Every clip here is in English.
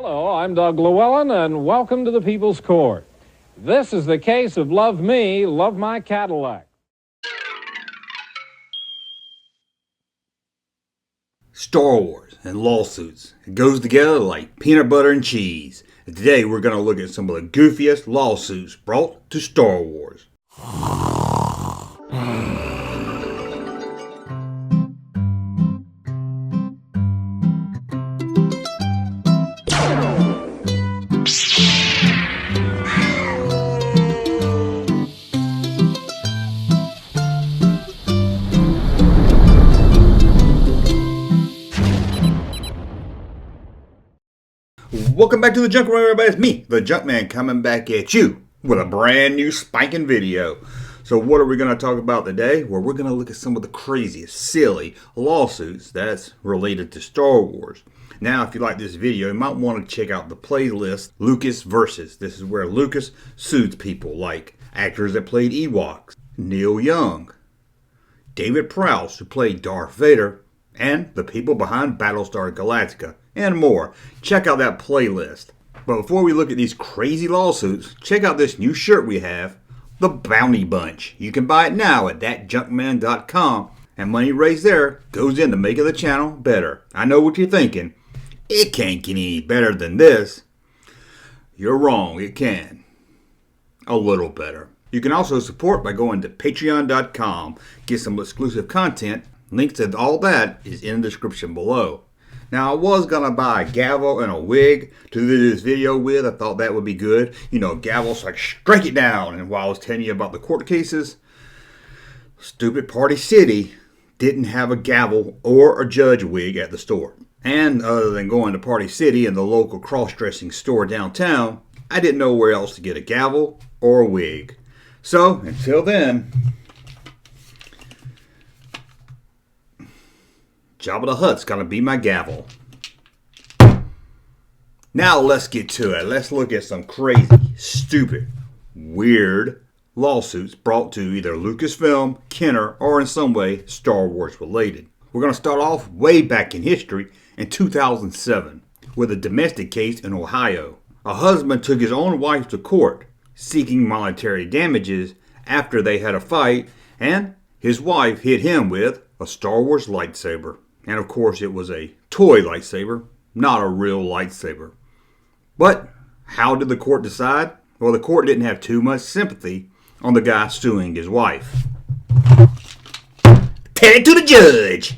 Hello, I'm Doug Llewellyn, and welcome to the People's Court. This is the case of Love Me, Love My Cadillac. Star Wars and lawsuits. It goes together like peanut butter and cheese. And today we're going to look at some of the goofiest lawsuits brought to Star Wars. Welcome back to the Junkman, everybody. It's me, the Junkman, coming back at you with a brand new spanking video. So what are we going to talk about today? Well, we're going to look at some of the craziest, silly lawsuits that's related to Star Wars. Now, if you like this video, you might want to check out the playlist, Lucas Versus. This is where Lucas sues people like actors that played Ewoks, Neil Young, David Prowse, who played Darth Vader, and the people behind Battlestar Galactica, and more. Check out that playlist. But before we look at these crazy lawsuits, check out this new shirt we have, the Bounty Bunch. You can buy it now at thatjunkman.com, and money raised there goes into making the channel better. I know what you're thinking. It can't get any better than this. You're wrong, it can. A little better. You can also support by going to patreon.com, get some exclusive content. Links to all that is in the description below. Now, I was going to buy a gavel and a wig to do this video with. I thought that would be good. You know, gavels like strike it down. And while I was telling you about the court cases, stupid Party City didn't have a gavel or a judge wig at the store. And other than going to Party City and the local cross-dressing store downtown, I didn't know where else to get a gavel or a wig. So, until then, Jabba the Hutt's gonna be my gavel. Now let's get to it. Let's look at some crazy, stupid, weird lawsuits brought to either Lucasfilm, Kenner, or in some way Star Wars related. We're gonna start off way back in history in 2007 with a domestic case in Ohio. A husband took his own wife to court seeking monetary damages after they had a fight, and his wife hit him with a Star Wars lightsaber. And of course it was a toy lightsaber, not a real lightsaber. But how did the court decide? Well, the court didn't have too much sympathy on the guy suing his wife. Tell it to the judge!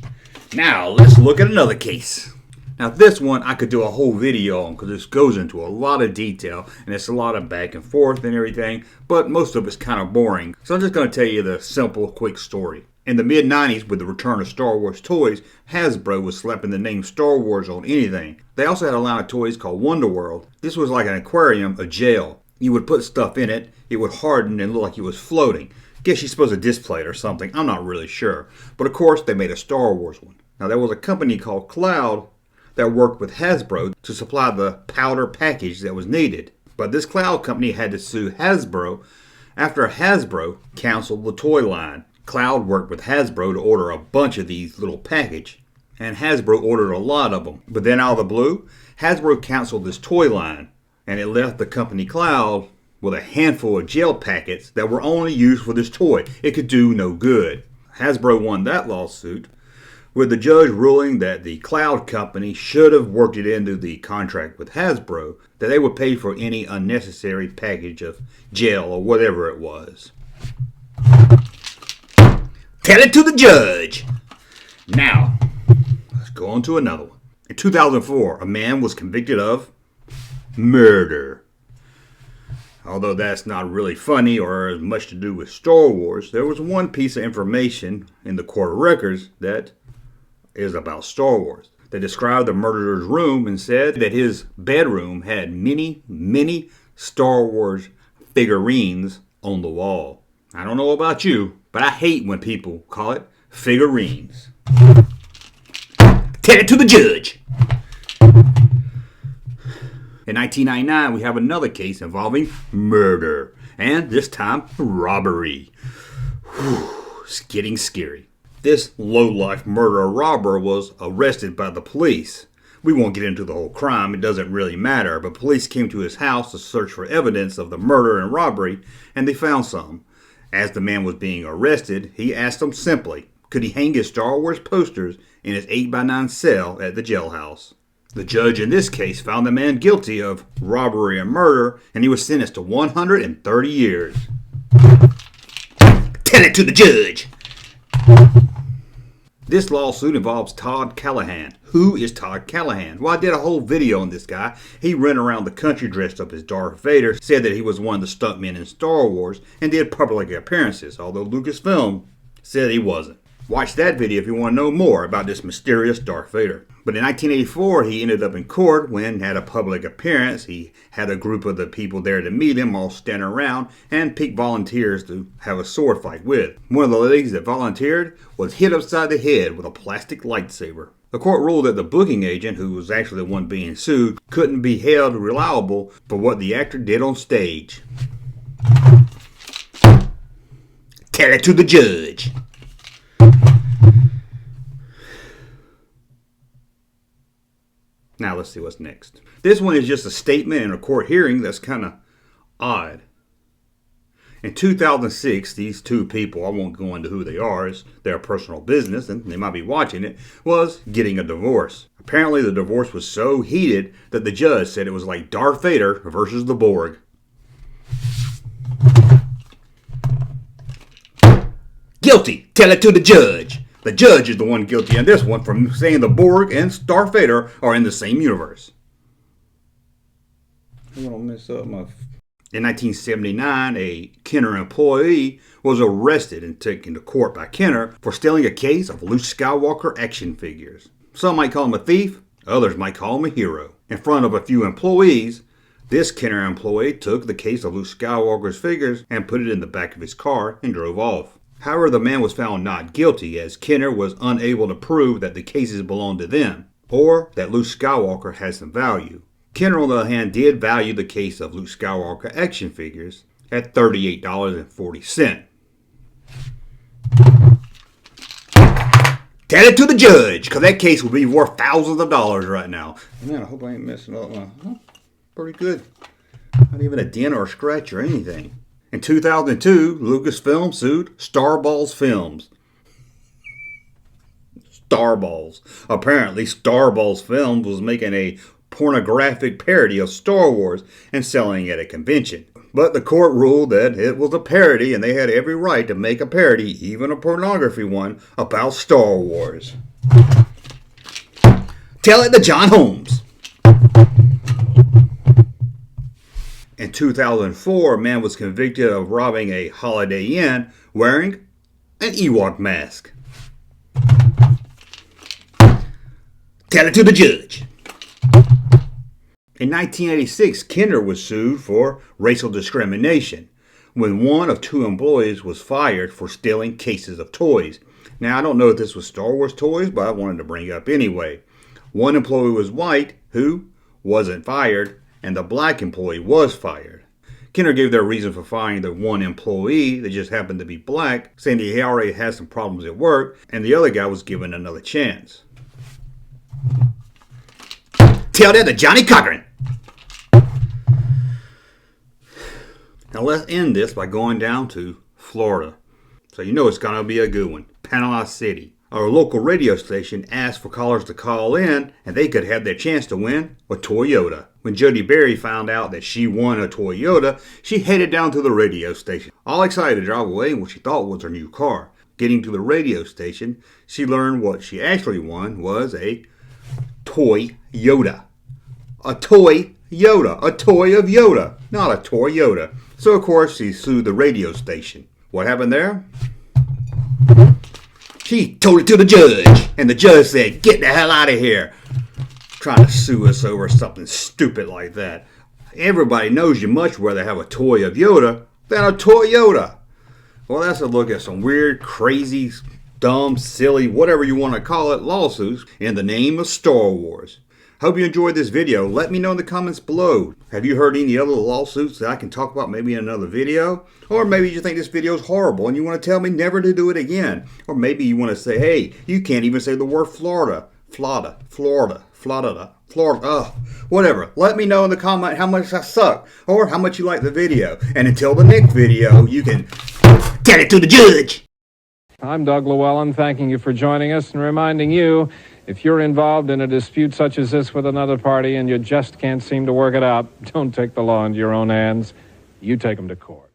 Now let's look at another case. Now this one I could do a whole video on because this goes into a lot of detail and it's a lot of back and forth and everything, but most of it's kind of boring. So I'm just going to tell you the simple, quick story. In the mid-90s, with the return of Star Wars toys, Hasbro was slapping the name Star Wars on anything. They also had a line of toys called Wonder World. This was like an aquarium, a jail. You would put stuff in it, it would harden and look like it was floating. Guess you're supposed to display it or something, I'm not really sure. But of course, they made a Star Wars one. Now there was a company called Cloud that worked with Hasbro to supply the powder package that was needed. But this Cloud company had to sue Hasbro after Hasbro canceled the toy line. Cloud worked with Hasbro to order a bunch of these little package, and Hasbro ordered a lot of them. But then out of the blue, Hasbro canceled this toy line, and it left the company Cloud with a handful of gel packets that were only used for this toy. It could do no good. Hasbro won that lawsuit, with the judge ruling that the Cloud company should have worked it into the contract with Hasbro that they would pay for any unnecessary package of gel or whatever it was. Tell it to the judge! Now, let's go on to another one. In 2004, a man was convicted of murder. Although that's not really funny or has much to do with Star Wars, there was one piece of information in the court records that is about Star Wars. They described the murderer's room and said that his bedroom had many, many Star Wars figurines on the wall. I don't know about you, but I hate when people call it figurines. Tell it to the judge! In 1999, we have another case involving murder, and this time robbery. It's getting scary. This low-life murderer robber was arrested by the police, We won't get into the whole crime, it doesn't really matter, but police came to his house to search for evidence of the murder and robbery, and they found some. As the man was being arrested, he asked them simply, could he hang his Star Wars posters in his 8x9 cell at the jailhouse? The judge in this case found the man guilty of robbery and murder, and he was sentenced to 130 years. Tell it to the judge! This lawsuit involves Todd Callahan. Who is Todd Callahan? Well, I did a whole video on this guy. He ran around the country dressed up as Darth Vader, said that he was one of the stuntmen in Star Wars, and did public appearances, although Lucasfilm said he wasn't. Watch that video if you want to know more about this mysterious Darth Vader. But in 1984, he ended up in court when he had a public appearance. He had a group of the people there to meet him, all standing around, and picked volunteers to have a sword fight with. One of the ladies that volunteered was hit upside the head with a plastic lightsaber. The court ruled that the booking agent, who was actually the one being sued, couldn't be held reliable for what the actor did on stage. Tell it to the judge. Now let's see what's next. This one is just a statement in a court hearing that's kind of odd. In 2006, these two people, I won't go into who they are, it's their personal business, and they might be watching it, was getting a divorce. Apparently the divorce was so heated that the judge said it was like Darth Vader versus the Borg. Guilty! Tell it to the judge! The judge is the one guilty on this one from saying the Borg and Darth Vader are in the same universe. I'm gonna mess up my... In 1979, a Kenner employee was arrested and taken to court by Kenner for stealing a case of Luke Skywalker action figures. Some might call him a thief, others might call him a hero. In front of a few employees, this Kenner employee took the case of Luke Skywalker's figures and put it in the back of his car and drove off. However, the man was found not guilty as Kenner was unable to prove that the cases belonged to them or that Luke Skywalker had some value. Kenner, on the other hand, did value the case of Luke Skywalker action figures at $38.40. Tell it to the judge, because that case would be worth thousands of dollars right now. Man, I hope I ain't messing up. Pretty good. Not even a dent or a scratch or anything. In 2002, Lucasfilm sued Starballs Films. Starballs. Apparently, Starballs Films was making a pornographic parody of Star Wars and selling it at a convention. But the court ruled that it was a parody and they had every right to make a parody, even a pornography one, about Star Wars. Tell it to John Holmes. In 2004, a man was convicted of robbing a Holiday Inn wearing an Ewok mask. Tell it to the judge. In 1986, Kenner was sued for racial discrimination when one of two employees was fired for stealing cases of toys. Now, I don't know if this was Star Wars toys, but I wanted to bring it up anyway. One employee was white who wasn't fired, and the black employee was fired. Kenner gave their reason for firing the one employee that just happened to be black, saying that he already had some problems at work, and the other guy was given another chance. Tell that to Johnny Cochran. Now let's end this by going down to Florida. So you know it's going to be a good one. Panama City. Our local radio station asked for callers to call in and they could have their chance to win a Toyota. When Jody Berry found out that she won a Toyota, she headed down to the radio station, all excited to drive away in what she thought was her new car. Getting to the radio station, she learned what she actually won was a toy Yoda. A toy Yoda. A toy of Yoda. Not a Toyota. So of course she sued the radio station. What happened there? She told it to the judge. And the judge said, get the hell out of here. Trying to sue us over something stupid like that. Everybody knows you much rather have a toy of Yoda than a Toyota. Well, that's a look at some weird, crazy, dumb, silly, whatever you want to call it, lawsuits in the name of Star Wars. Hope you enjoyed this video. Let me know in the comments below. Have you heard any other lawsuits that I can talk about maybe in another video? Or maybe you think this video is horrible and you want to tell me never to do it again. Or maybe you want to say, hey, you can't even say the word Florida. Florida. Florida, whatever. Let me know in the comment how much I suck or how much you like the video. And until the next video, you can tell it to the judge. I'm Doug Llewellyn, thanking you for joining us and reminding you, if you're involved in a dispute such as this with another party and you just can't seem to work it out, don't take the law into your own hands. You take them to court.